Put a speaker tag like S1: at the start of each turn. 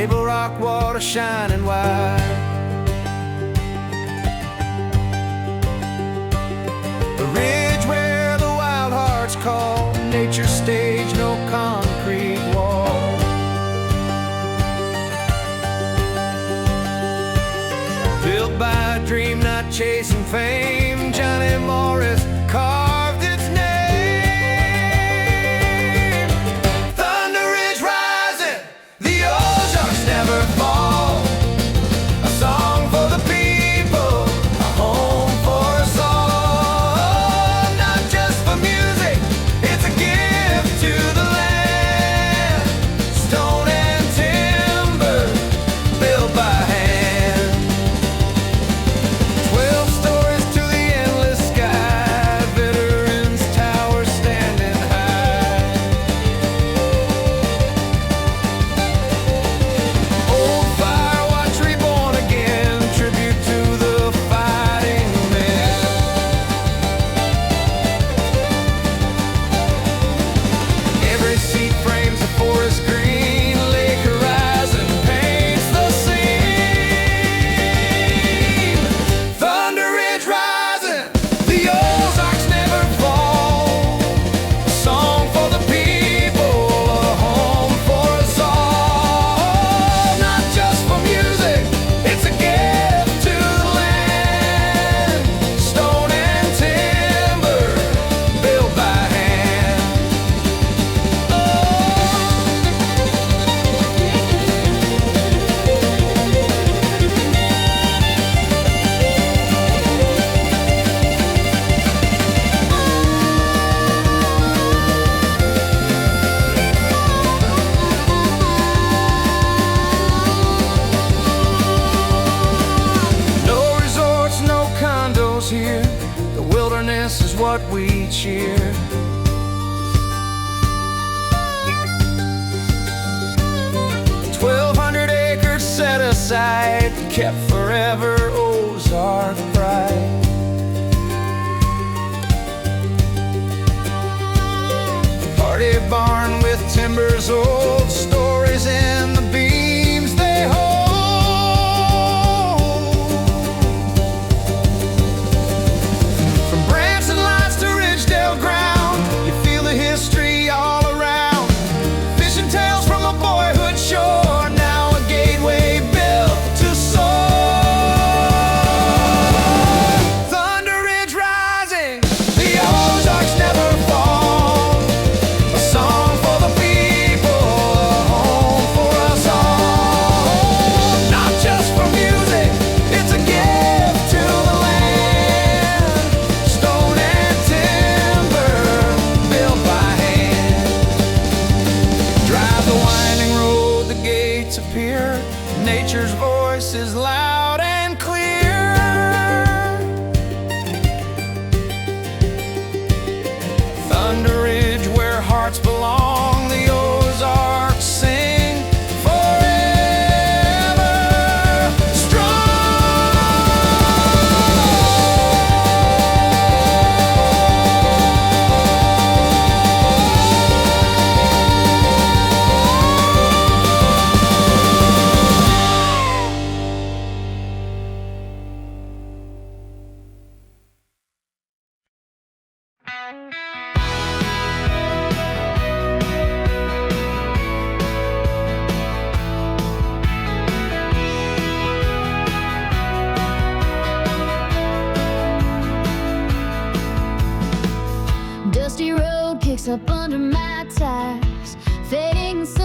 S1: Table Rock water shining wide. The ridge where the wild hearts call, nature's stage, no concrete wall. Built by a dream, not chasing fame, Johnny Morris carved its name. Thunder Ridge rising, the Ozarks never fall. A song for the people, a home for us all. Not just for music, it's a gift to the land. Stone and timber, built by hand. 12 stories to the endless sky, veterans tower standing high. Old fire watch reborn again, tribute to the fighting men. Every seat frames a forest green, lake horizon paints the scene. Thunder Ridge rising, the Ozarks never fall. A song for the people, a home for us all. Not just for music, it's a gift to the land. Stone and timber, built by hand. No resorts, no condos here. The wilderness is what we cheer. 1,200 acres set aside, kept forever Ozark pride. Party barn with timbers old, stories in the beams they hold. From Branson Lights to Ridgedale ground, you feel the history all around. Fishing tales from a boyhood shore, now a gateway built to soar. Thunder Ridge rising, the Ozarks never fall. A song for the people, a home for us all. Not just for music, it's a gift to the land. Stone and timber, built by hand. Drive the winding road, the gates appear. Nature's voice is loud and clear. Thunder Ridge, where hearts belong, the Ozarks sing forever strong.
S2: Dusty road kicks up under my tires, fading sun